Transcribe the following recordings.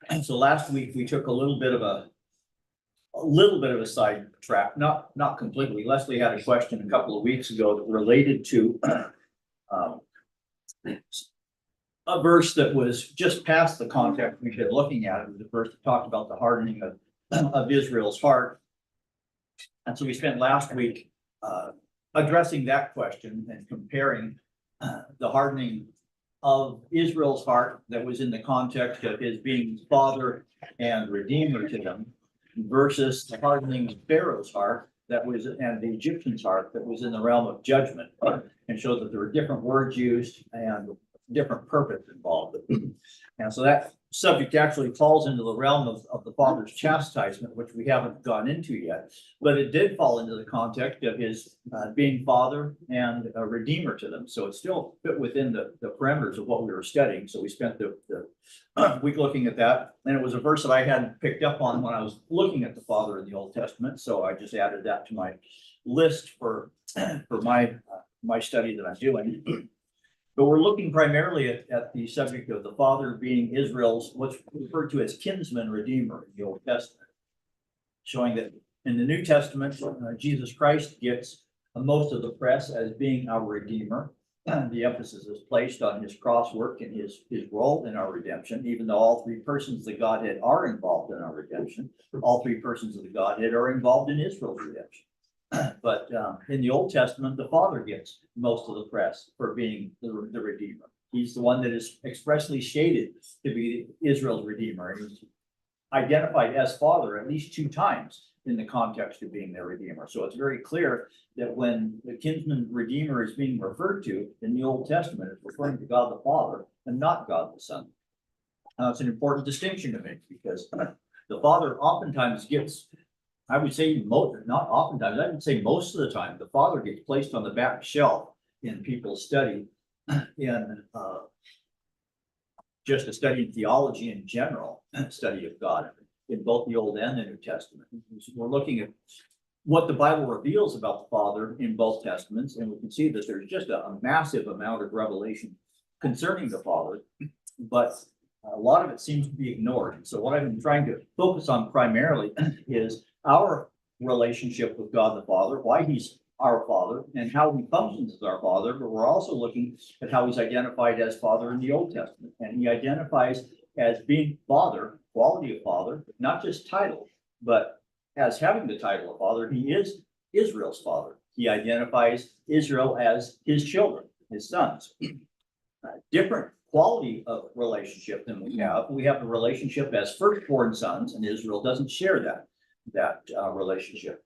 And so last week we took a little bit of a sidetrack, not completely. Leslie had a question a couple of weeks ago that related to um, a verse that was just past the context we've been looking at. It was the verse that talked about the hardening of Israel's heart. And so we spent last week addressing that question and comparing the hardening of Israel's heart that was in the context of his being father and redeemer to them versus the hardening of Pharaoh's heart that was, and the Egyptian's heart that was in the realm of judgment, and showed that there were different words used and different purpose involved. And so that subject actually falls into the realm of the father's chastisement, which we haven't gone into yet, but it did fall into the context of his being father and a redeemer to them. So it still fit within the parameters of what we were studying. So we spent the week looking at that, and it was a verse that I hadn't picked up on when I was looking at the father in the Old Testament. So I just added that to my list for my study that I'm doing. But we're looking primarily at the subject of the father being Israel's, what's referred to as kinsman redeemer in the Old Testament, showing that in the New Testament, Jesus Christ gets most of the press as being our redeemer. The emphasis is placed on his cross work and his role in our redemption, even though all three persons of the Godhead are involved in our redemption. All three persons of the Godhead are involved in Israel's redemption. But in the Old Testament, the father gets most of the press for being the redeemer. He's the one that is expressly shaded to be Israel's redeemer. And he's identified as father at least 2 times in the context of being their redeemer. So it's very clear that when the kinsman redeemer is being referred to in the Old Testament, it's referring to God the Father and not God the Son. It's an important distinction to make because the father oftentimes gets, I would say not oftentimes, I would say most of the time, the father gets placed on the back shelf in people's study, in just a study in theology in general, study of God in both the Old and the New Testament. We're looking at what the Bible reveals about the Father in both Testaments, and we can see that there's just a massive amount of revelation concerning the Father, but a lot of it seems to be ignored. So what I've been trying to focus on primarily is our relationship with God the Father, why he's our Father, and how he functions as our Father. But we're also looking at how he's identified as Father in the Old Testament. And he identifies as being Father, quality of Father, not just title, but as having the title of Father. He is Israel's Father. He identifies Israel as his children, his sons. Different quality of relationship than we have. We have a relationship as firstborn sons, and Israel doesn't share that relationship.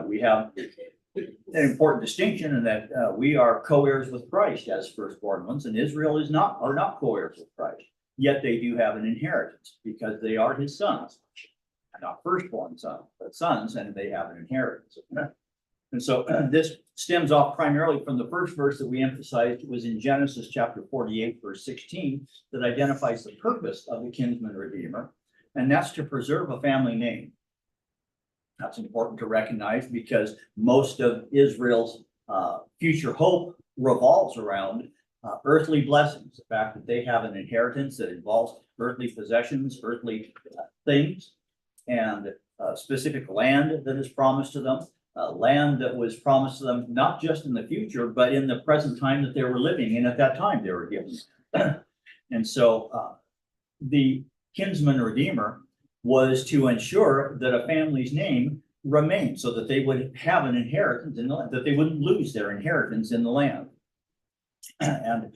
We have an important distinction in that we are co-heirs with Christ as firstborn ones, and Israel are not co-heirs with Christ. Yet they do have an inheritance because they are his sons, not firstborn sons, but sons, and they have an inheritance. And so this stems off primarily from the first verse that we emphasized. It was in Genesis chapter 48, verse 16, that identifies the purpose of the kinsman redeemer, and that's to preserve a family name. That's important to recognize because most of Israel's future hope revolves around earthly blessings, the fact that they have an inheritance that involves earthly possessions, earthly things, and specific land that is promised to them, land that was promised to them not just in the future, but in the present time that they were living in at that time they were given. And so the kinsman redeemer was to ensure that a family's name remained so that they would have an inheritance in the land, that they wouldn't lose their inheritance in the land. And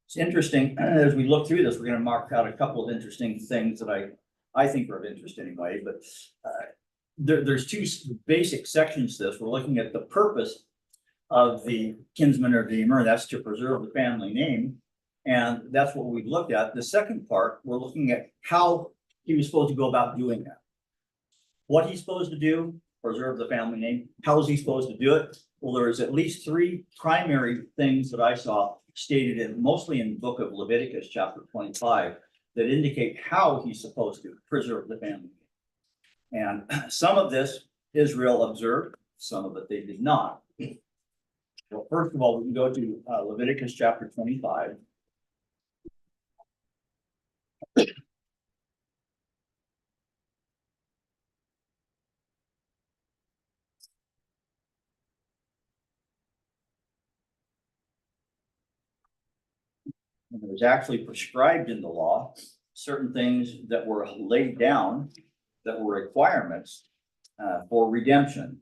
it's interesting, as we look through this, we're going to mark out a couple of interesting things that I think are of interest anyway, but there's 2 basic sections to this. We're looking at the purpose of the kinsman redeemer, that's to preserve the family name, and that's what we've looked at. The second part, we're looking at how he was supposed to go about doing that. What he's supposed to do, preserve the family name. How is he supposed to do it? Well, there's at least 3 primary things that I saw stated mostly in the book of Leviticus, chapter 25, that indicate how he's supposed to preserve the family name. And some of this Israel observed, some of it they did not. Well, first of all, we can go to Leviticus chapter 25. And it was actually prescribed in the law, certain things that were laid down that were requirements for redemption.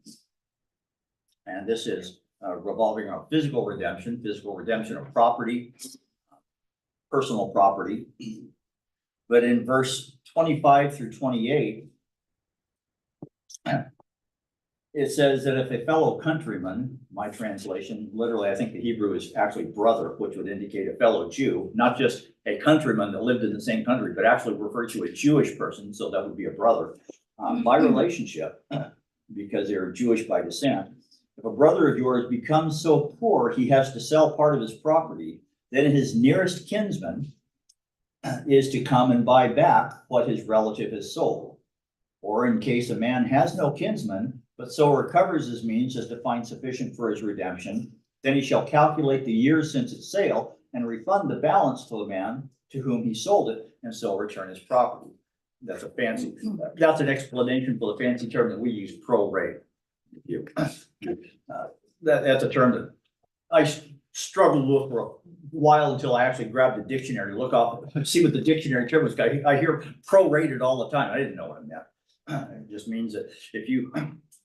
And this is revolving around physical redemption of property, personal property. But in verse 25 through 28, it says that if a fellow countryman, my translation, literally, I think the Hebrew is actually brother, which would indicate a fellow Jew, not just a countryman that lived in the same country, but actually referred to a Jewish person, so that would be a brother, by relationship, because they're Jewish by descent. If a brother of yours becomes so poor he has to sell part of his property, then his nearest kinsman is to come and buy back what his relative has sold. Or in case a man has no kinsman, but so recovers his means as to find sufficient for his redemption, then he shall calculate the years since its sale and refund the balance to the man to whom he sold it, and so return his property. That's a fancy, that's an explanation for the fancy term that we use, prorate. That's a term that I struggled with for a while until I actually grabbed a dictionary, look up, see what the dictionary term was. I hear prorated all the time. I didn't know what it meant. It just means that if you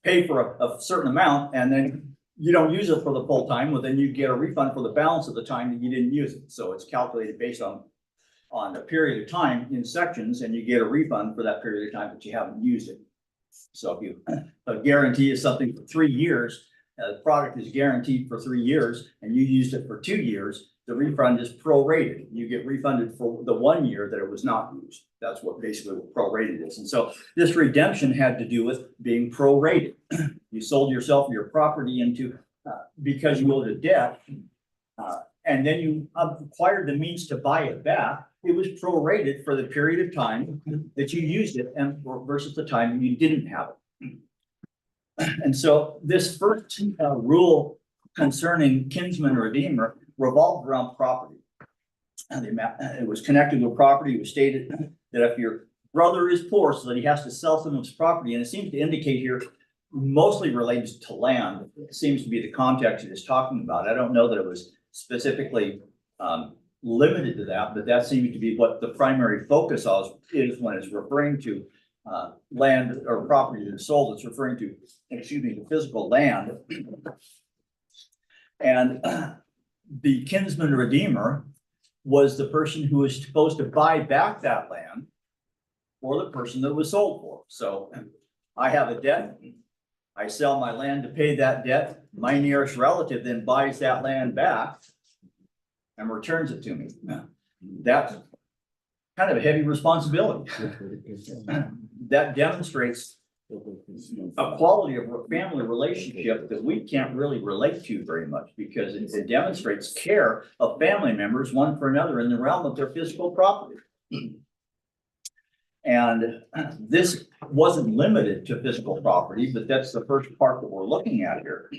pay for a certain amount and then you don't use it for the full time, well, then you get a refund for the balance of the time that you didn't use it. So it's calculated based on a period of time in sections, and you get a refund for that period of time that you haven't used it. So if you a guarantee is something for 3 years, the product is guaranteed for 3 years, and you used it for 2 years, the refund is prorated. You get refunded for the 1 year that it was not used. That's what basically what prorated is. And so this redemption had to do with being prorated. You sold yourself or your property into because you owed a debt, and then you acquired the means to buy it back. It was prorated for the period of time that you used it and versus the time you didn't have it. And so this first rule concerning kinsman redeemer revolved around property. And it was connected with property. It was stated that if your brother is poor, so that he has to sell some of his property, and it seems to indicate here mostly related to land. It seems to be the context it is talking about. I don't know that it was specifically limited to that, but that seems to be what the primary focus of is when it's referring to land or property that is sold. It's referring to, the physical land. And the kinsman redeemer was the person who was supposed to buy back that land for the person that was sold for. So I have a debt. I sell my land to pay that debt. My nearest relative then buys that land back and returns it to me. That's kind of a heavy responsibility. That demonstrates a quality of family relationship that we can't really relate to very much, because it demonstrates care of family members one for another in the realm of their physical property. And this wasn't limited to physical property, but that's the first part that we're looking at here.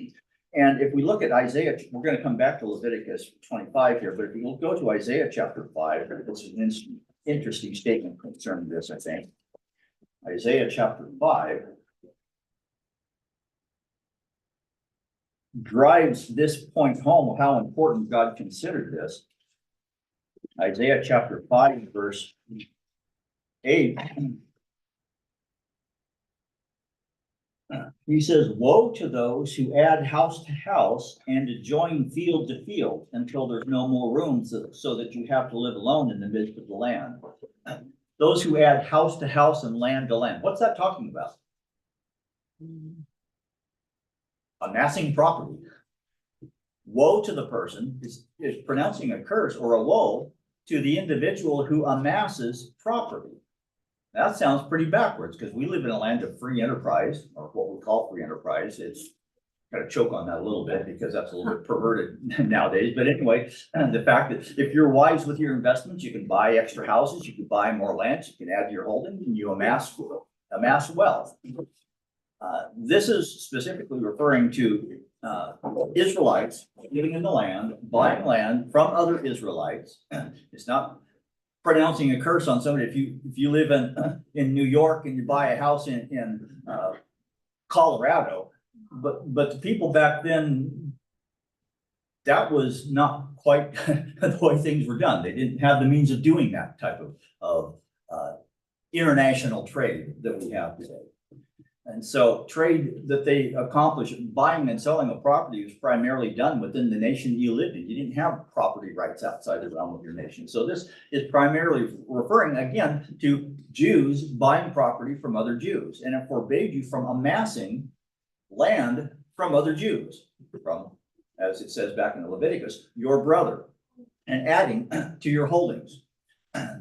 And if we look at Isaiah, we're going to come back to Leviticus 25 here, but if you go to Isaiah chapter 5, this is an interesting statement concerning this, I think. Isaiah chapter 5 drives this point home of how important God considered this. Isaiah chapter 5, verse 8. He says, "Woe to those who add house to house and to join field to field until there's no more room, so that you have to live alone in the midst of the land." Those who add house to house and land to land. What's that talking about? Amassing property. Woe to the person is pronouncing a curse or a woe to the individual who amasses property. That sounds pretty backwards, because we live in a land of free enterprise, or what we call free enterprise. It's got to choke on that a little bit, because that's a little bit perverted nowadays. But anyway, the fact that if you're wise with your investments, you can buy extra houses, you can buy more land, you can add to your holdings, and you amass wealth. This is specifically referring to Israelites living in the land, buying land from other Israelites. It's not pronouncing a curse on somebody. If you live in New York and you buy a house in Colorado, but the people back then that was not quite the way things were done. They didn't have the means of doing that type of international trade that we have today. And so trade that they accomplished, buying and selling a property, was primarily done within the nation you lived in. You didn't have property rights outside the realm of your nation. So this is primarily referring again to Jews buying property from other Jews, and it forbade you from amassing land from other Jews, from, as it says back in Leviticus, your brother, and adding to your holdings.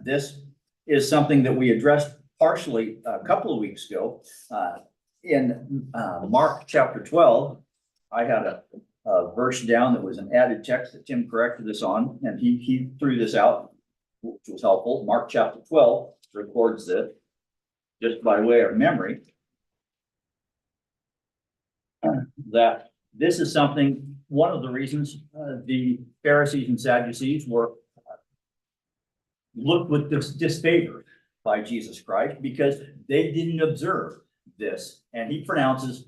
This is something that we addressed partially a couple of weeks ago. In Mark chapter 12, I had a verse down that was an added text that Tim corrected us on, and he threw this out, which was helpful. Mark chapter 12 records it just by way of memory, that this is something, one of the reasons the Pharisees and Sadducees were looked with disfavor by Jesus Christ, because they didn't observe this. And he pronounces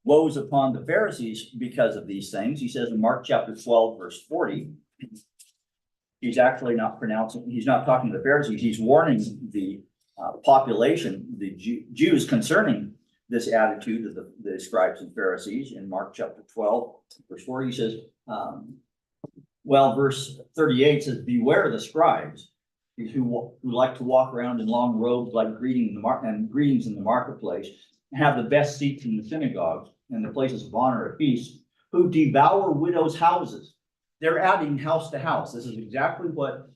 woes upon the Pharisees because of these things. He says in Mark chapter 12, verse 40, he's actually not pronouncing, he's not talking to the Pharisees, he's warning the population, the Jews, concerning this attitude of the scribes and Pharisees. In Mark chapter 12, verse 40, he says, well, verse 38 says, beware the scribes who like to walk around in long robes, like greetings in the marketplace, have the best seats in the synagogues and the places of honor at feasts, who devour widows' houses. They're adding house to house. This is exactly what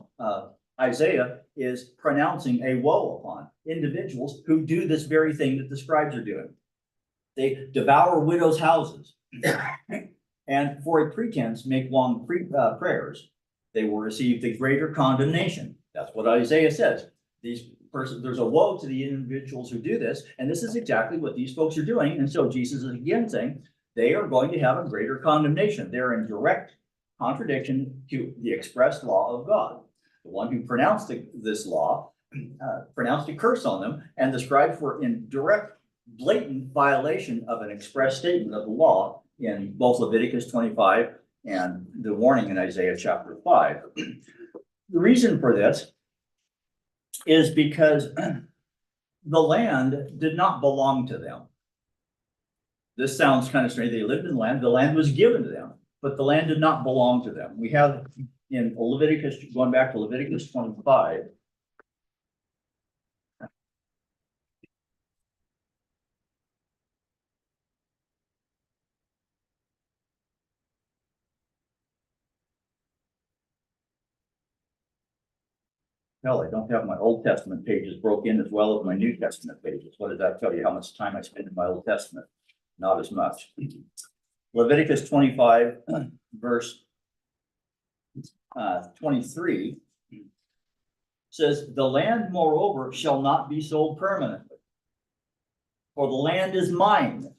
Isaiah is pronouncing a woe upon individuals who do this very thing that the scribes are doing. They devour widows' houses, and for a pretense make long prayers. They will receive the greater condemnation. That's what Isaiah says. There's a woe to the individuals who do this, and this is exactly what these folks are doing. And so Jesus is again saying they are going to have a greater condemnation. They're in direct contradiction to the expressed law of God. The one who pronounced this law pronounced a curse on them, and the scribes were in direct, blatant violation of an express statement of the law in both Leviticus 25 and the warning in Isaiah chapter 5. The reason for this is because the land did not belong to them. This sounds kind of strange. They lived in the land was given to them, but the land did not belong to them. We have in Leviticus, going back to Leviticus 25, hell, I don't have my Old Testament pages broke in as well as my New Testament pages. What does that tell you? How much time I spend in my Old Testament? Not as much. Leviticus 25, verse 23 says, the land, moreover, shall not be sold permanently, for the land is mine.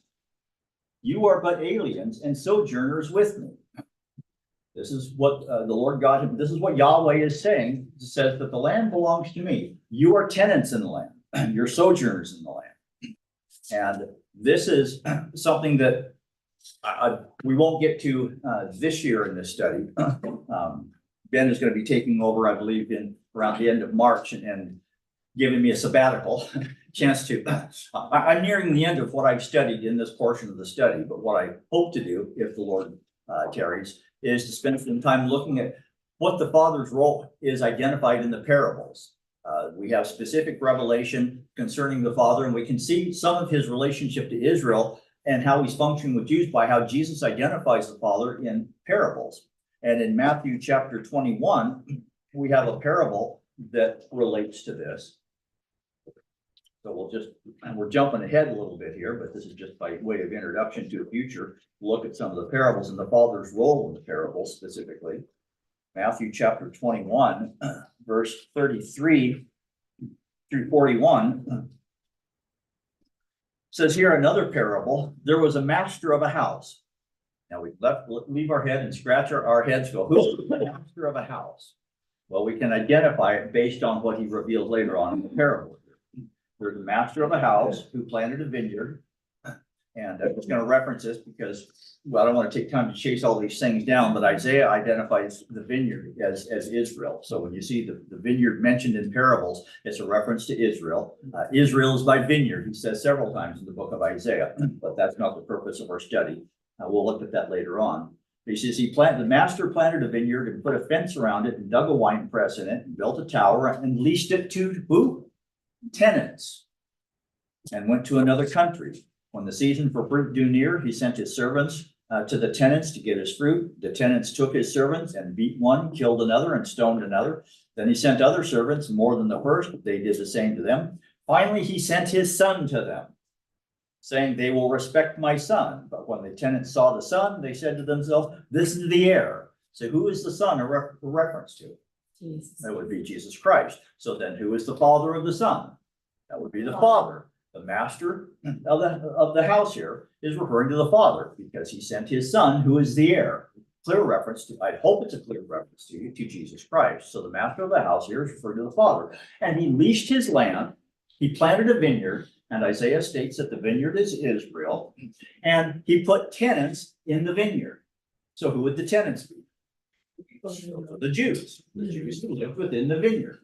You are but aliens and sojourners with me. This is what the Lord God, this is what Yahweh is saying. It says that the land belongs to me. You are tenants in the land. You're sojourners in the land. And this is something that we won't get to this year in this study. Ben is going to be taking over, I believe, in around the end of March and giving me a sabbatical chance to. I'm nearing the end of what I've studied in this portion of the study, but what I hope to do, if the Lord tarries, is to spend some time looking at what the Father's role is identified in the parables. We have specific revelation concerning the Father, and we can see some of his relationship to Israel and how he's functioning with Jews by how Jesus identifies the Father in parables. And in Matthew chapter 21, we have a parable that relates to this. So we're jumping ahead a little bit here, but this is just by way of introduction to the future. Look at some of the parables and the Father's role in the parables specifically. Matthew chapter 21, verse 33 through 41 says here another parable. There was a master of a house. Now we leave our head and scratch our heads, go, who's the master of a house? Well, we can identify it based on what he reveals later on in the parable. There's a master of a house who planted a vineyard, And I'm just gonna reference this because, well, I don't want to take time to chase all these things down, but Isaiah identifies the vineyard as Israel. So when you see the vineyard mentioned in parables, it's a reference to Israel. Israel is my vineyard, he says several times in the book of Isaiah, but that's not the purpose of our study. We'll look at that later on. He says the master planted a vineyard and put a fence around it and dug a wine press in it and built a tower and leased it to who? Tenants. And went to another country. When the season for fruit drew near, he sent his servants to the tenants to get his fruit. The tenants took his servants and beat one, killed another, and stoned another. Then he sent other servants, more than the first. They did the same to them. Finally, he sent his son to them, saying, they will respect my son. But when the tenants saw the son, they said to themselves, this is the heir. So who is the son a reference to? Jesus. That would be Jesus Christ. So then who is the father of the son? That would be the father. The master of the house here is referring to the father because he sent his son, who is the heir. Clear reference to, I hope it's a clear reference to Jesus Christ. So the master of the house here is referring to the father. And he leased his land. He planted a vineyard. And Isaiah states that the vineyard is Israel. And he put tenants in the vineyard. So who would the tenants be? The Jews who lived within the vineyard.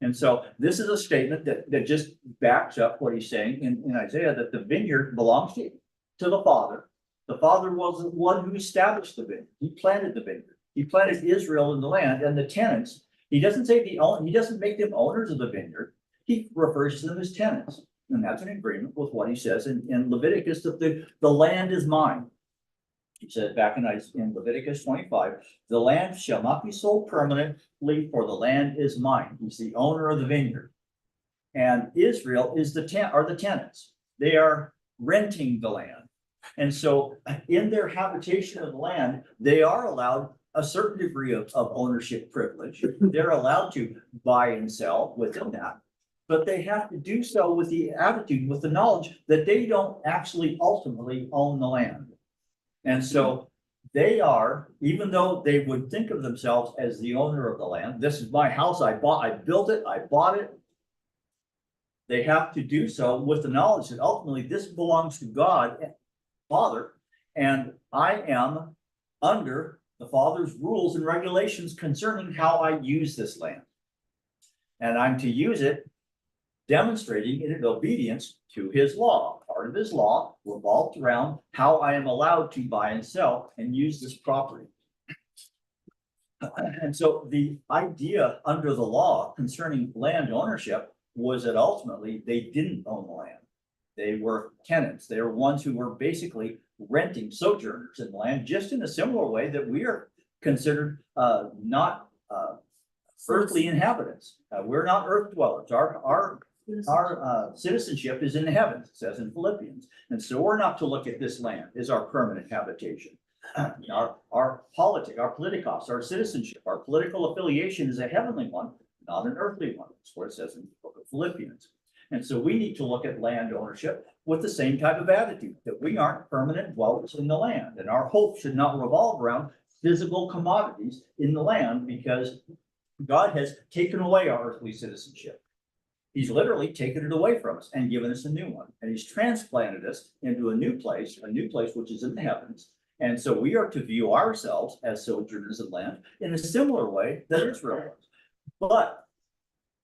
And so this is a statement that just backs up what he's saying in Isaiah, that the vineyard belongs to the father. The father was the one who established the vineyard. He planted the vineyard. He planted Israel in the land, and the tenants, he doesn't say he doesn't make them owners of the vineyard. He refers to them as tenants. And that's an agreement with what he says in Leviticus, that the land is mine. He said back in Leviticus 25, the land shall not be sold permanently, for the land is mine. He's the owner of the vineyard. And Israel is the tenants. They are renting the land. And so in their habitation of the land, they are allowed a certain degree of ownership privilege. They're allowed to buy and sell within that. But they have to do so with the attitude, with the knowledge that they don't actually ultimately own the land. And so they are, even though they would think of themselves as the owner of the land, this is my house, I built it, I bought it. They have to do so with the knowledge that ultimately this belongs to God, Father, and I am under the Father's rules and regulations concerning how I use this land. And I'm to use it demonstrating in obedience to his law. Part of his law revolved around how I am allowed to buy and sell and use this property. And so the idea under the law concerning land ownership was that ultimately they didn't own the land. They were tenants. They were ones who were basically renting, sojourners in the land, just in a similar way that we are considered not earthly inhabitants. We're not earth dwellers. Our citizenship is in the heavens, it says in Philippians. And so we're not to look at this land as our permanent habitation. Our politicos, our citizenship, our political affiliation is a heavenly one, not an earthly one. That's what it says in the book of Philippians. And so we need to look at land ownership with the same type of attitude, that we aren't permanent dwellers in the land. And our hope should not revolve around physical commodities in the land, because God has taken away our earthly citizenship. He's literally taken it away from us and given us a new one. And he's transplanted us into a new place which is in the heavens. And so we are to view ourselves as sojourners in land in a similar way that Israel was. But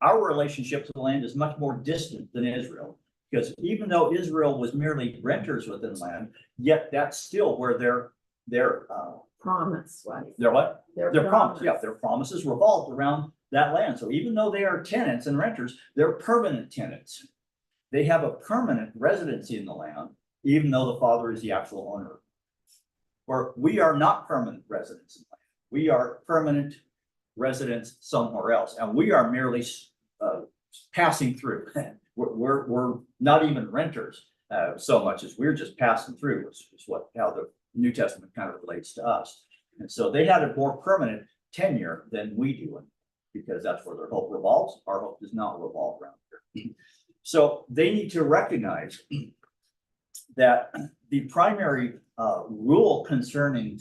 our relationship to the land is much more distant than Israel, because even though Israel was merely renters within land, yet that's still where their Promise, right? Their what? Their Their promise. promise. Yeah, their promises revolved around that land. So even though they are tenants and renters, they're permanent tenants. They have a permanent residency in the land, even though the father is the actual owner. Where we are not permanent residents in the land. We are permanent residents somewhere else, and we are merely passing through. We're not even renters so much as we're just passing through. Is how the New Testament kind of relates to us. And so they had a more permanent tenure than we do, because that's where their hope revolves. Our hope does not revolve around here. So they need to recognize that the primary rule concerning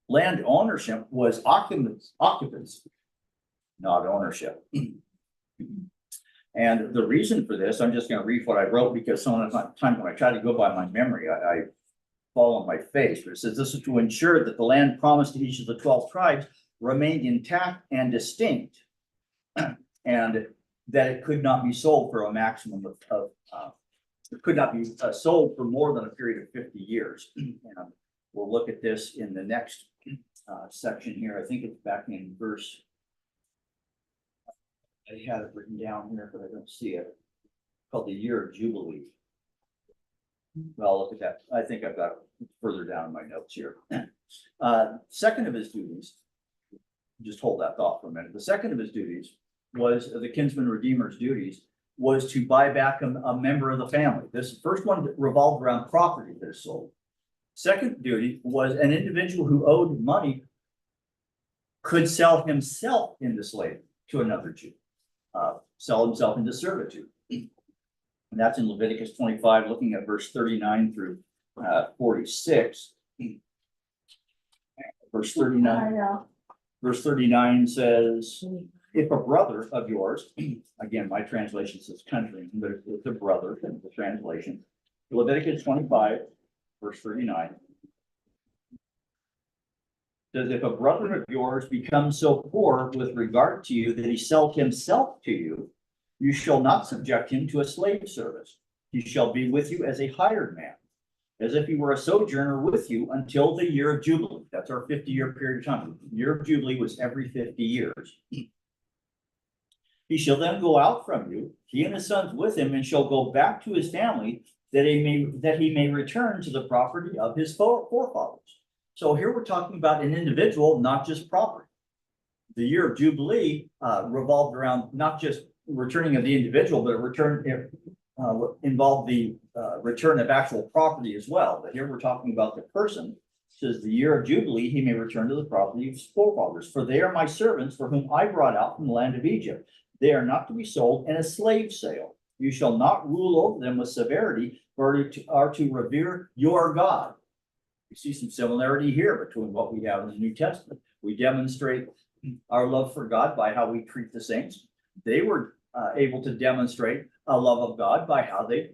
land ownership was occupancy, not ownership. And the reason for this, I'm just gonna read what I wrote because some of the time when I try to go by my memory, I fall on my face. But it says this is to ensure that the land promised to each of the 12 tribes remained intact and distinct. And that it could not be sold for a maximum of it could not be sold for more than a period of 50 years. And we'll look at this in the next section here. I think it's back in verse. I had it written down here, but I don't see it. Called the year of Jubilee. Well, look at that. I think I've got it further down in my notes here. Second of his duties, just hold that thought for a minute. The second of his duties was the kinsman redeemer's duties was to buy back a member of the family. This first one revolved around property that is sold. Second duty was an individual who owed money could sell himself into slavery to another Jew, sell himself into servitude. And that's in Leviticus 25, looking at verse 39 through 46. Verse 39 says, if a brother of yours, again, my translation says country, but it's a brother in the translation. Leviticus 25, verse 39. Says, if a brother of yours becomes so poor with regard to you that he sells himself to you, you shall not subject him to a slave service. He shall be with you as a hired man, as if he were a sojourner with you until the year of Jubilee. That's our 50-year period of time. The year of Jubilee was every 50 years. He shall then go out from you, he and his sons with him, and shall go back to his family, that he may return to the property of his forefathers. So here we're talking about an individual, not just property. The year of Jubilee revolved around not just returning of the individual, but involved the return of actual property as well. But here we're talking about the person. It says the year of Jubilee, he may return to the property of his forefathers, for they are my servants for whom I brought out from the land of Egypt. They are not to be sold in a slave sale. You shall not rule over them with severity, for are to revere your God. You see some similarity here between what we have in the New Testament. We demonstrate our love for God by how we treat the saints. They were able to demonstrate a love of God by how they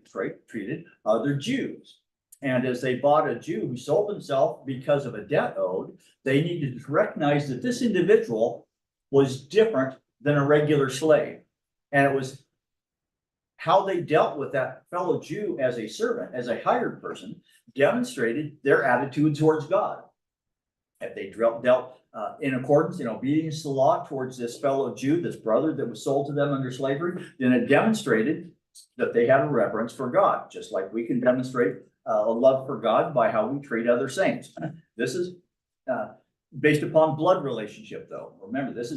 treated other Jews. And as they bought a Jew who sold himself because of a debt owed, they needed to recognize that this individual was different than a regular slave. And it was how they dealt with that fellow Jew as a servant, as a hired person, demonstrated their attitude towards God. If they dealt in accordance, in obedience to the law towards this fellow Jew, this brother that was sold to them under slavery, then it demonstrated that they had a reverence for God, just like we can demonstrate a love for God by how we treat other saints. This is based upon blood relationship, though. Remember, there's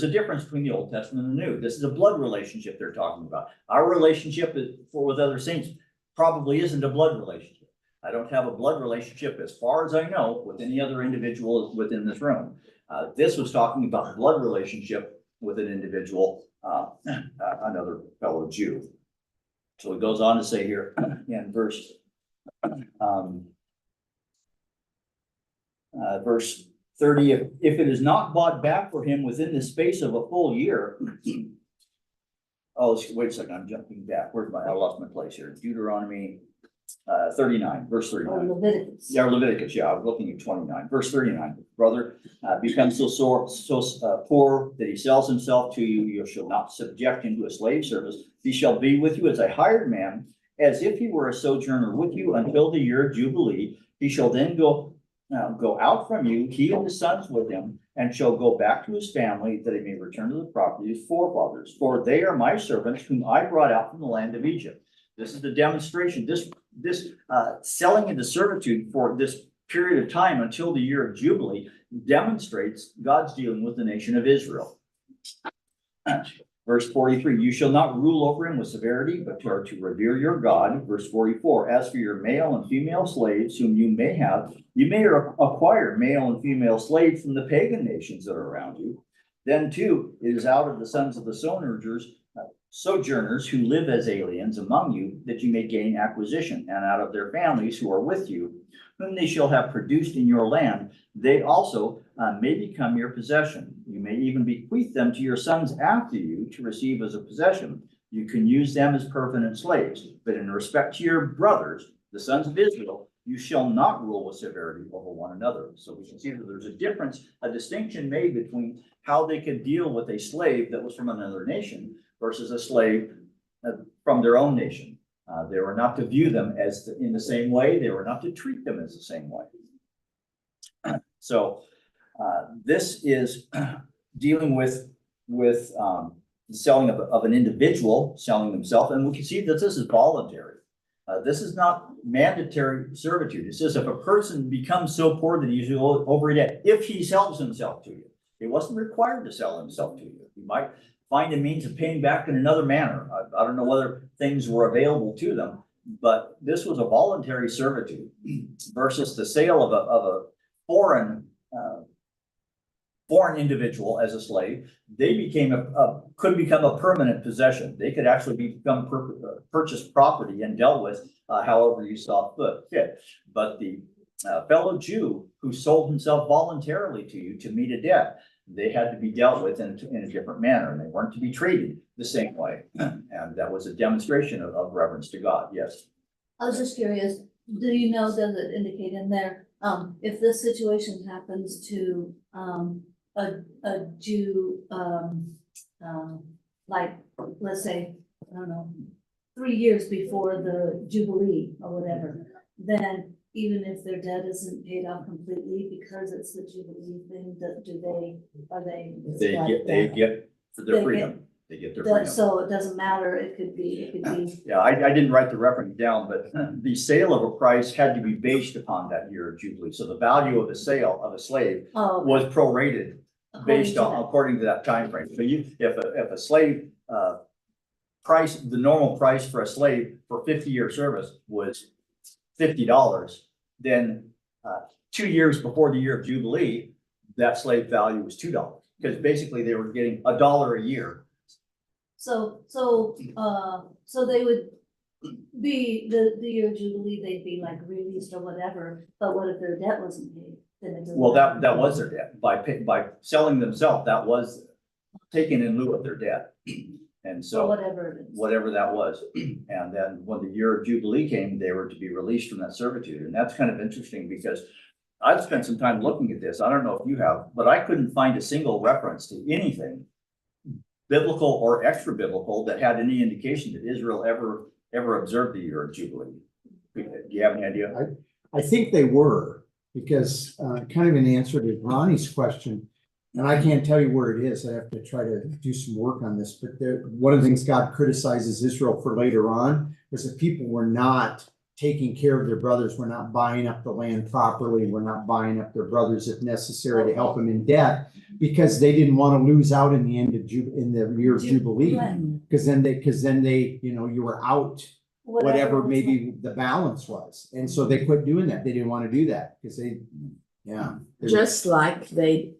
a difference between the Old Testament and the New. This is a blood relationship they're talking about. Our relationship with other saints probably isn't a blood relationship. I don't have a blood relationship, as far as I know, with any other individual within this room. This was talking about a blood relationship with an individual, another fellow Jew. So it goes on to say here in verse 30, if it is not bought back for him within the space of a full year. Oh, wait a second, I'm jumping back. I lost my place here. Deuteronomy 39, verse 39. Leviticus. Yeah, Leviticus. Yeah, I was looking at 29. Verse 39. Brother becomes so poor that he sells himself to you. You shall not subject him to a slave service. He shall be with you as a hired man, as if he were a sojourner with you until the year of Jubilee. He shall then go out from you, he and his sons with him, and shall go back to his family, that he may return to the property of his forefathers. For they are my servants, whom I brought out from the land of Egypt. This is the demonstration. This selling into servitude for this period of time until the year of Jubilee demonstrates God's dealing with the nation of Israel. Verse 43, you shall not rule over him with severity, but are to revere your God. Verse 44, as for your male and female slaves whom you may have, you may acquire male and female slaves from the pagan nations that are around you. Then too, it is out of the sons of the sojourners who live as aliens among you, that you may gain acquisition, and out of their families who are with you, whom they shall have produced in your land, they also may become your possession. You may even bequeath them to your sons after you to receive as a possession. You can use them as permanent slaves, but in respect to your brothers, the sons of Israel, you shall not rule with severity over one another. So we can see that there's a difference, a distinction made between how they could deal with a slave that was from another nation versus a slave from their own nation. They were not to view them as in the same way. They were not to treat them as the same way. So this is dealing with the selling of an individual selling themselves, and we can see that this is voluntary. This is not mandatory servitude. It says if a person becomes so poor that he's over debt, if he sells himself to you, he wasn't required to sell himself to you. You might find a means of paying back in another manner. I don't know whether things were available to them, but this was a voluntary servitude versus the sale of a foreign individual as a slave. They could become a permanent possession. They could actually become purchased property and dealt with however you saw fit. But the fellow Jew who sold himself voluntarily to you to meet a debt, they had to be dealt with in a different manner, and they weren't to be treated the same way. And that was a demonstration of reverence to God. Yes. I was just curious, do you know, does it indicate in there, if this situation happens to, a Jew, like, let's say, I don't know, 3 years before the Jubilee or whatever, then even if their debt isn't paid off completely because it's the Jubilee thing, They get their freedom. They get their freedom. So it doesn't matter, it could be. Yeah, I didn't write the reference down, but the sale of a price had to be based upon that year of Jubilee. So the value of the sale of a slave was prorated based on, according to that time frame. So if a slave price, the normal price for a slave for 50-year service was $50, then 2 years before the year of Jubilee, that slave value was $2, because basically they were getting $1 a year. So they would be the year of Jubilee, they'd be like released or whatever, but what if their debt wasn't paid? Then it doesn't. Well, that was their debt. By selling themselves, that was taken in lieu of their debt. And so whatever that was. And then when the year of Jubilee came, they were to be released from that servitude. And that's kind of interesting because I've spent some time looking at this. I don't know if you have, but I couldn't find a single reference to anything biblical or extra biblical that had any indication that Israel ever observed the year of Jubilee. Do you have any idea? I think they were, because kind of in answer to Ronnie's question, and I can't tell you where it is. I have to try to do some work on this. But one of the things God criticizes Israel for later on was that people were not taking care of their brothers, were not buying up the land properly, were not buying up their brothers if necessary to help them in debt, because they didn't want to lose out in the end of in the year of Jubilee. Because then they, you were out whatever maybe the balance was. And so they quit doing that. They didn't want to do that because just like they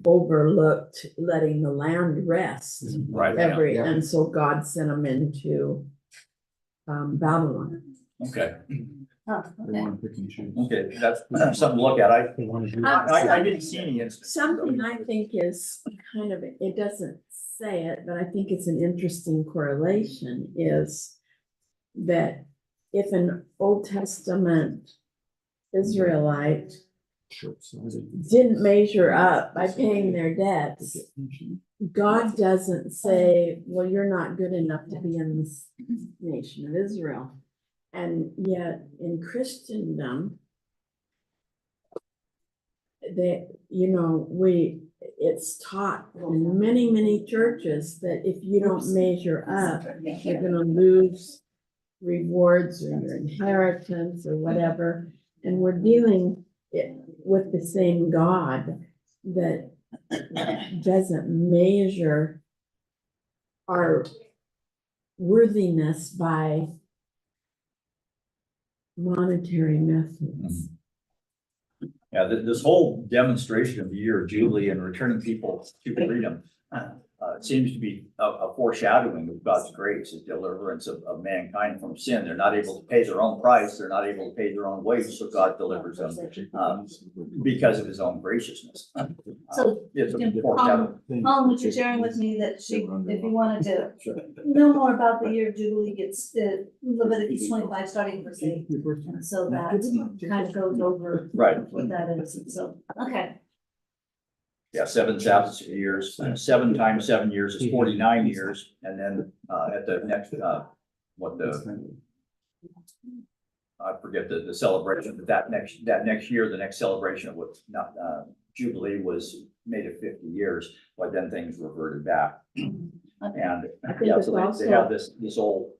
overlooked letting the land rest. Right. And so God sent them into Babylon. Okay. Okay. Okay, that's something to look at. I didn't see any instance. Something I think is kind of, it doesn't say it, but I think it's an interesting correlation is that if an Old Testament Israelite didn't measure up by paying their debts, God doesn't say, well, you're not good enough to be in this nation of Israel. And yet in Christendom, it's taught in many, many churches that if you don't measure up, you're going to lose rewards or your inheritance or whatever. And we're dealing with the same God that doesn't measure our worthiness by monetary methods. Yeah, this whole demonstration of the year of Jubilee and returning people to freedom seems to be a foreshadowing of God's grace, a deliverance of mankind from sin. They're not able to pay their own price. They're not able to pay their own wage, so God delivers them because of his own graciousness. So, It's a Jim, foreshadowing. Mom, what you're sharing with me that she, if you wanted to know more about the year of Jubilee, it's Leviticus 25, starting verse 8. And so that kind of goes over Right. what that is. And so, okay. Yeah, 7,000 years, 7 times 7 years is 49 years, and then at the next, I forget the celebration, but that next year, the next celebration of what's not, Jubilee was made it 50 years, but then things reverted back. And, I think yeah, it's so they also- have this old,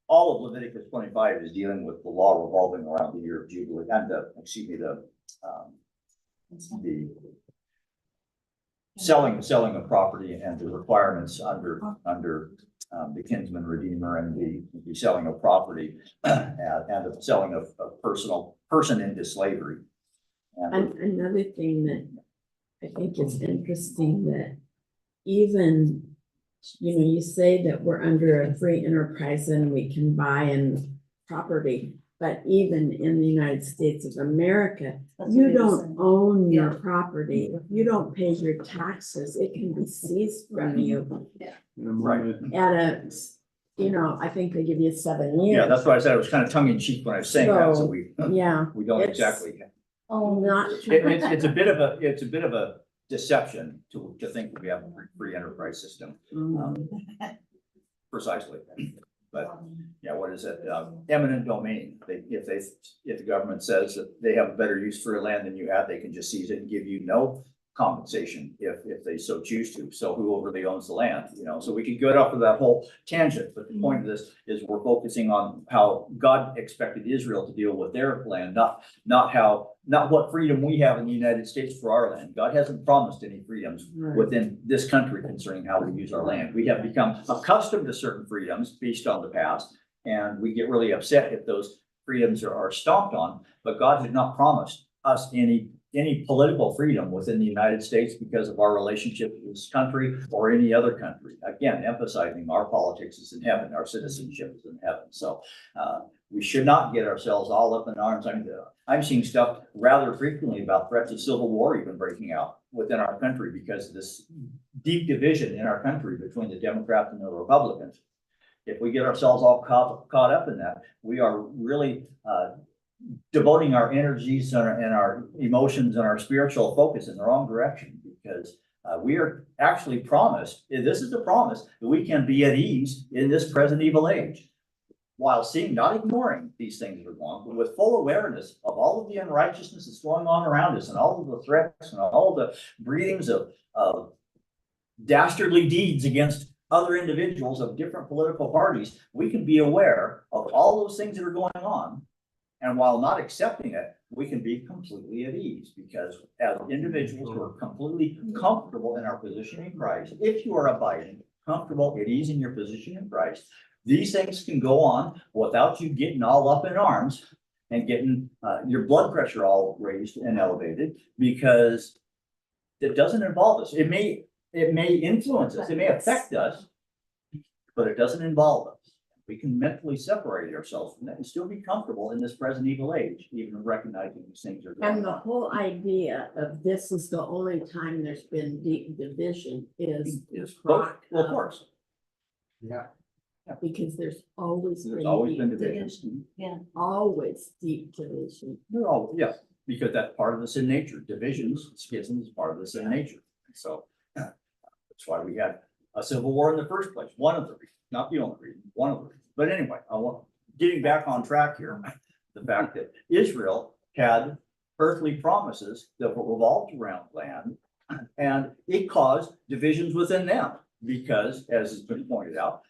all of Leviticus 25 is dealing with the law revolving around the year of Jubilee, and the selling of property and the requirements under the kinsman redeemer and the selling of property and the selling of person into slavery. And another thing that I think is interesting, that even, you say that we're under a free enterprise and we can buy in property, but even in the United States of America, That's you what they were don't saying. own your Yeah. property. If you don't pay your taxes, it can be seized from you Right. at I think they give you 7 years. Yeah, that's why I said it was kind of tongue in cheek when I was saying that, so Yeah, we don't it's- exactly. Oh, not. It's a bit of a deception to think we have a free enterprise system, Mm. precisely. But yeah, what is it? Eminent domain. If the government says that they have a better use for your land than you have, they can just seize it and give you no compensation if they so choose to. So who really owns the land, so we could get off of that whole tangent, but the point of this is we're focusing on how God expected Israel to deal with their land, not what freedom we have in the United States for our land. God hasn't promised any freedoms Right. within this country concerning how we use our land. We have become accustomed to certain freedoms based on the past, and we get really upset if those freedoms are stomped on, but God has not promised us any political freedom within the United States because of our relationship with this country or any other country. Again, emphasizing our politics is in heaven, our citizenship is in heaven. So we should not get ourselves all up in arms. I'm seeing stuff rather frequently about threats of civil war even breaking out within our country because of this deep division in our country between the Democrats and the Republicans. If we get ourselves all caught up in that, we are really devoting our energies and our emotions and our spiritual focus in the wrong direction, because we are actually promised, this is the promise, that we can be at ease in this present evil age, while not ignoring these things that are going on, but with full awareness of all of the unrighteousness that's going on around us and all of the threats and all the breathings of dastardly deeds against other individuals of different political parties. We can be aware of all those things that are going on. And while not accepting it, we can be completely at ease, because as individuals who are completely comfortable in our position in Christ, if you are abiding, comfortable, at ease in your position in Christ, these things can go on without you getting all up in arms and getting your blood pressure all raised and elevated, because it doesn't involve us. It may influence us, it may affect us, but it doesn't involve us. We can mentally separate ourselves from that and still be comfortable in this present evil age, even recognizing these things are going And the on. whole idea of this is the only time there's been deep division is rock, Well, of course, Yeah. because there's always there's been always deep been division, division. Yeah. always deep division. Yeah, because that's part of the sin nature. Divisions, schisms is part of the sin nature. So that's why we had a civil war in the first place. One of the reasons, not the only reason, one of the reasons. But anyway, getting back on track here, the fact that Israel had earthly promises that revolved around land, and it caused divisions within them because, as has been pointed out,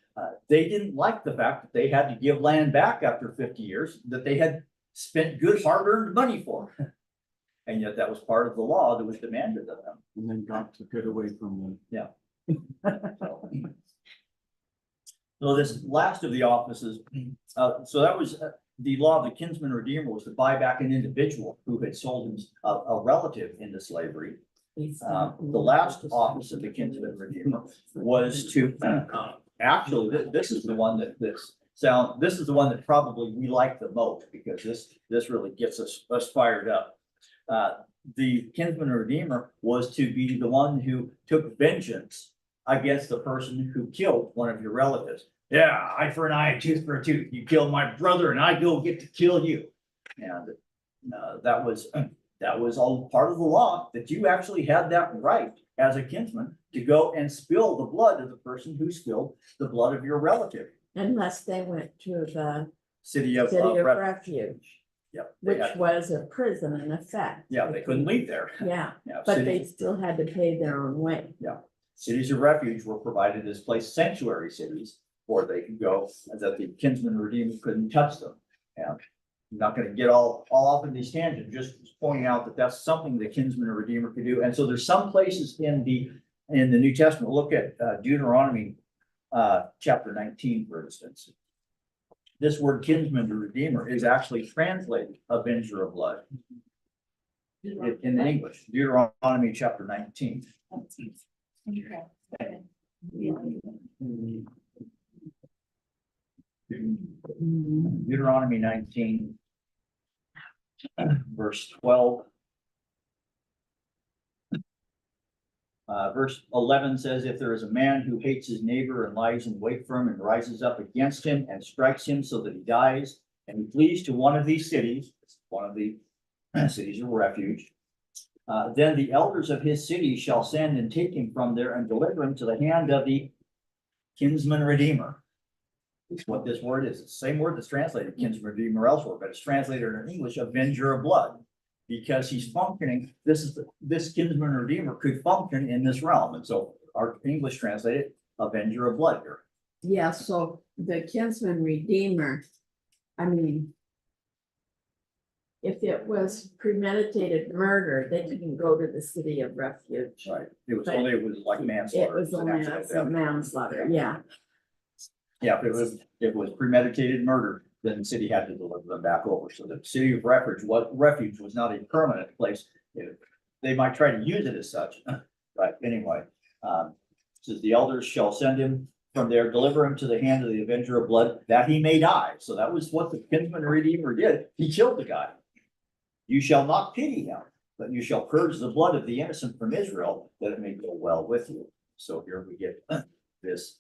they didn't like the fact that they had to give land back after 50 years that they had spent good hard-earned money for. And yet that was part of the law that was demanded of them. And then God took it away from them. So this last of the offices, so that was the law of the kinsman redeemer, was to buy back an individual who had sold a relative into slavery. The last office of the kinsman redeemer was to, actually, this is the one this is the one that probably we like the most, because this really gets us fired up. The kinsman redeemer was to be the one who took vengeance against the person who killed one of your relatives. Yeah, eye for an eye, tooth for a tooth. You killed my brother and I go get to kill you. And that was all part of the law, that you actually had that right as a kinsman to go and spill the blood of the person who spilled the blood of your relative. Unless they went to the City of refuge, Yep. which was a prison in effect. Yeah, they couldn't leave there. Yeah, Yeah, but they cities, still had to pay their own way. cities of refuge were provided as place sanctuary cities, where they could go, and that the kinsman redeemer couldn't touch them. And I'm not gonna get all off in these tangents, just pointing out that that's something the kinsman redeemer could do. And so there's some places in the New Testament, look at Deuteronomy chapter 19, for instance. This word kinsman redeemer is actually translated avenger of blood in the English, Deuteronomy chapter 19. Okay. Deuteronomy 19, verse 12. Verse 11 says, if there is a man who hates his neighbor and lies in wait for him and rises up against him and strikes him so that he dies, and he flees to one of these cities, one of the cities of refuge, then the elders of his city shall send and take him from there and deliver him to the hand of the kinsman redeemer. It's what this word is. It's the same word that's translated kinsman redeemer elsewhere, but it's translated in English avenger of blood. Because he's functioning, this kinsman redeemer could function in this realm. And so our English translated avenger of blood here. Yeah, so the kinsman redeemer, I mean, if it was premeditated murder, they didn't go to the city of refuge. Right. It was like It manslaughter. was only manslaughter, yeah. Yeah, if it was premeditated murder, then the city had to deliver them back over. So the city of refuge was not a permanent place. They might try to use it as such, but anyway, says the elders shall send him from there, deliver him to the hand of the avenger of blood, that he may die. So that was what the kinsman redeemer did. He killed the guy. You shall not pity him, but you shall purge the blood of the innocent from Israel, that it may go well with you. So here we get this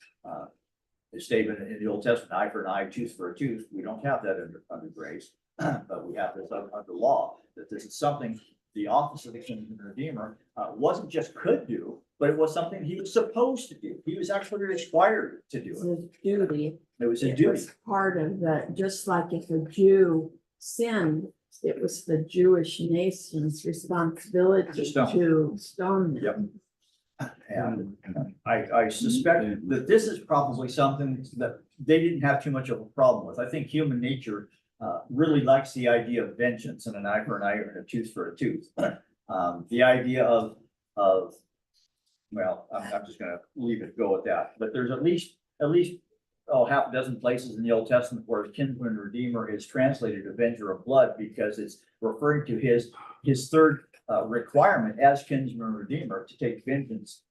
statement in the Old Testament, eye for an eye, tooth for a tooth. We don't have that under grace, but we have this under law, that this is something the office of the kinsman redeemer wasn't just could do, but it was something he was supposed to do. He was actually required to do It's it. his duty. It was his It duty. was part of that, just like if a Jew sinned, it was the Jewish nation's responsibility To stone. to stone them. Yep. And I suspect that this is probably something that they didn't have too much of a problem with. I think human nature really likes the idea of vengeance, and an eye for an eye and a tooth for a tooth. The idea of well, I'm just gonna leave it go at that. But there's at least half a dozen places in the Old Testament where kinsman redeemer is translated avenger of blood, because it's referring to his third requirement as kinsman redeemer, to take vengeance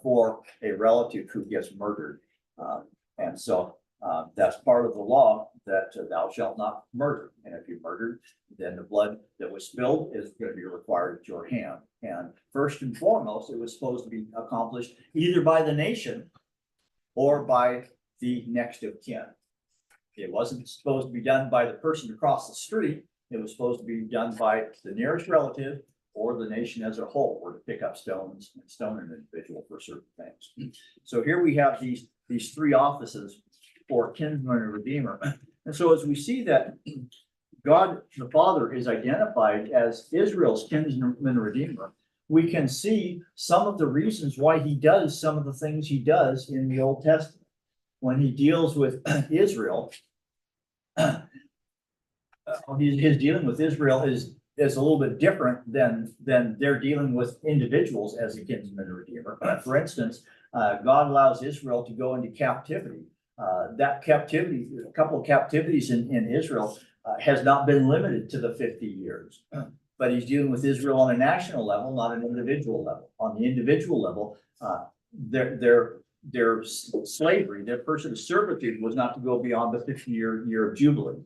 for a relative who gets murdered. And so that's part of the law, that thou shalt not murder. And if you murdered, then the blood that was spilled is going to be required at your hand. And first and foremost, it was supposed to be accomplished either by the nation or by the next of kin. It wasn't supposed to be done by the person across the street. It was supposed to be done by the nearest relative or the nation as a whole, or to pick up stones and stone an individual for certain things. So here we have these three offices for kinsman and redeemer. And so as we see that God the Father is identified as Israel's kinsman and redeemer, we can see some of the reasons why he does some of the things he does in the Old Testament. When he deals with Israel, his dealing with Israel is a little bit different than they're dealing with individuals as a kinsman and redeemer. For instance, God allows Israel to go into captivity. That captivity, a couple of captivities in Israel, has not been limited to the 50 years. but he's dealing with Israel on a national level, not an individual level. On the individual level, their slavery, their personal servitude was not to go beyond the 50-year of Jubilee.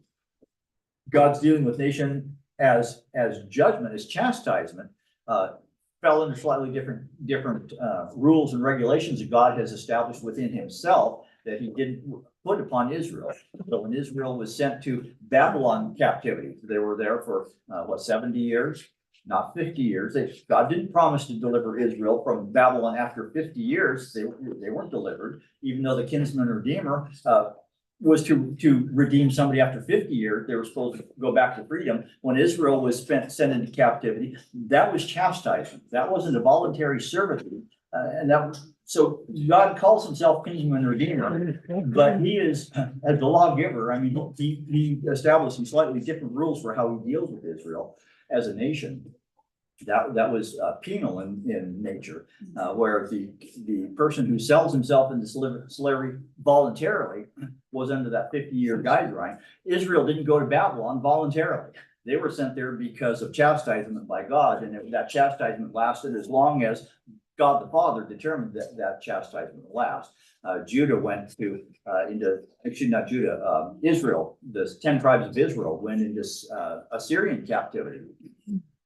God's dealing with nation as judgment, as chastisement, fell under slightly different rules and regulations that God has established within himself that he didn't put upon Israel. So when Israel was sent to Babylon captivity, they were there for 70 years, not 50 years. God didn't promise to deliver Israel from Babylon after 50 years. They weren't delivered, even though the kinsman redeemer was to redeem somebody after 50 years. They were supposed to go back to freedom. When Israel was sent into captivity, that was chastisement. That wasn't a voluntary servitude. So God calls himself kinsman redeemer, but he is, as the lawgiver, I mean, he established some slightly different rules for how he deals with Israel as a nation. That was penal in nature, where the person who sells himself into slavery voluntarily was under that 50-year guideline. Israel didn't go to Babylon voluntarily. They were sent there because of chastisement by God, and that chastisement lasted as long as God the Father determined that chastisement would last. Judah went Israel, the 10 tribes of Israel went into Assyrian captivity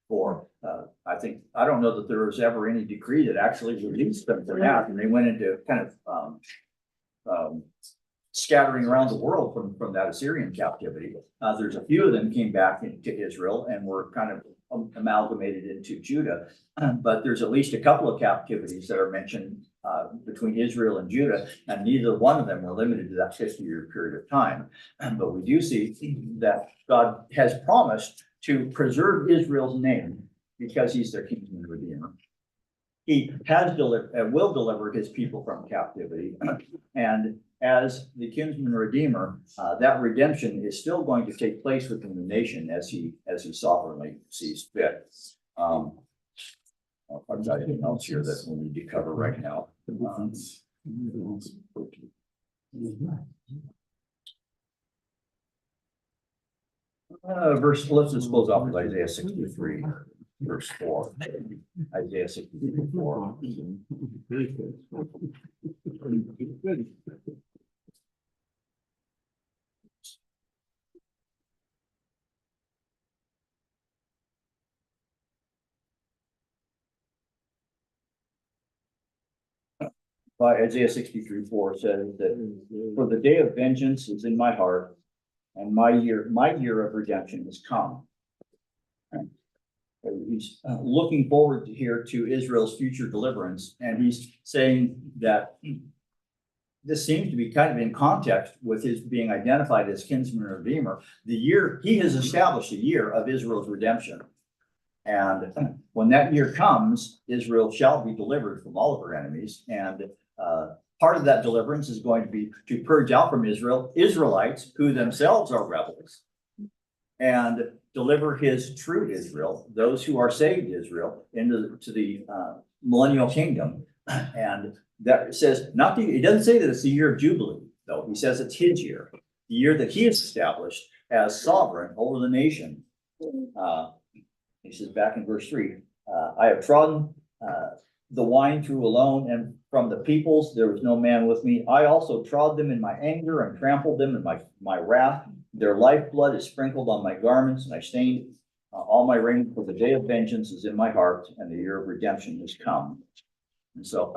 for, I don't know that there was ever any decree that actually released them from that, and they went into kind of scattering around the world from that Assyrian captivity. There's a few of them came back into Israel and were kind of amalgamated into Judah, but there's at least a couple of captivities that are mentioned between Israel and Judah, and neither one of them were limited to that 50-year period of time. But we do see that God has promised to preserve Israel's name because he's their kinsman redeemer. He has delivered and will deliver his people from captivity, and as the kinsman redeemer, that redemption is still going to take place within the nation as he sovereignly sees fit. I've got anything else here that we need to cover right now. Let's just close off with Isaiah 63, verse 4. Isaiah 63, 4. By Isaiah 63, 4 says that for the day of vengeance is in my heart, and my year of redemption has come. He's looking forward here to Israel's future deliverance, and he's saying that this seems to be kind of in context with his being identified as kinsman redeemer. The year he has established a year of Israel's redemption, and when that year comes, Israel shall be delivered from all of her enemies, and part of that deliverance is going to be to purge out from Israel Israelites who themselves are rebels, and deliver his true Israel, those who are saved Israel, into the millennial kingdom. And that says it doesn't say that it's the year of Jubilee, though. He says it's his year, the year that he has established as sovereign over the nation. He says back in verse 3, I have trodden the wine through alone, and from the peoples there was no man with me. I also trod them in my anger and trampled them in my wrath. Their lifeblood is sprinkled on my garments, and I stained all my raiment, for the day of vengeance is in my heart, and the year of redemption has come. And so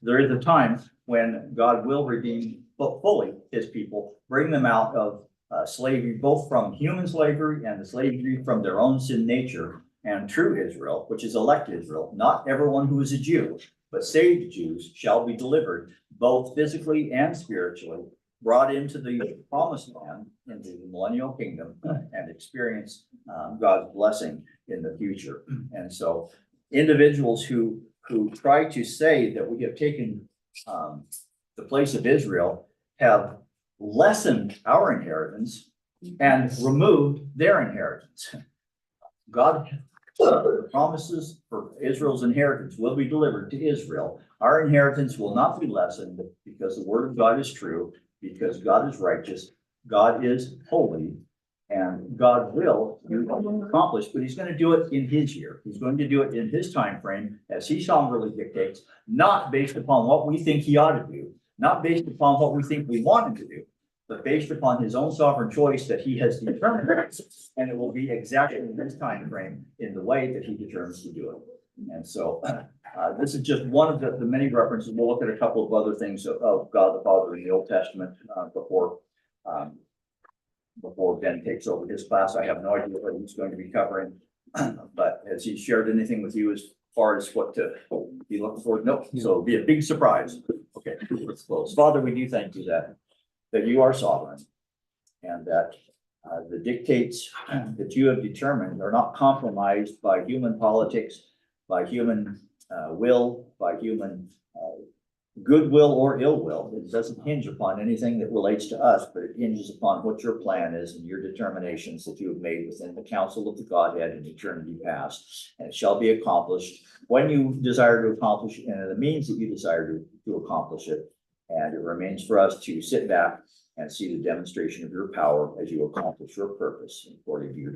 there is a time when God will redeem fully his people, bring them out of slavery, both from human slavery and the slavery from their own sin nature, and true Israel, which is elect Israel. Not everyone who is a Jew, but saved Jews shall be delivered, both physically and spiritually, brought into the promised land, into the millennial kingdom, and experience God's blessing in the future. And so individuals who try to say that we have taken the place of Israel have lessened our inheritance and removed their inheritance. God promises for Israel's inheritance will be delivered to Israel. Our inheritance will not be lessened because the word of God is true, because God is righteous, God is holy, And God will accomplish, but he's gonna do it in his year. He's going to do it in his time frame, as he sovereignly dictates, not based upon what we think he ought to do, not based upon what we think we want him to do, but based upon his own sovereign choice that he has determined. And it will be exactly in his time frame, in the way that he determines to do it. And so, this is just one of the many references. We'll look at a couple of other things of God the Father in the Old Testament, before Ben takes over his class. I have no idea what he's going to be covering. But has he shared anything with you as far as what to be looking for? Nope. So it'll be a big surprise. Okay, let's close. Father, we do thank you that you are sovereign, and that the dictates that you have determined are not compromised by human politics, by human will, by human goodwill or ill will. It doesn't hinge upon anything that relates to us, but it hinges upon what your plan is and your determinations that you have made within the council of the Godhead in eternity past. And it shall be accomplished when you desire to accomplish it, and the means that you desire to accomplish it. And it remains for us to sit back and see the demonstration of your power as you accomplish your purpose according to your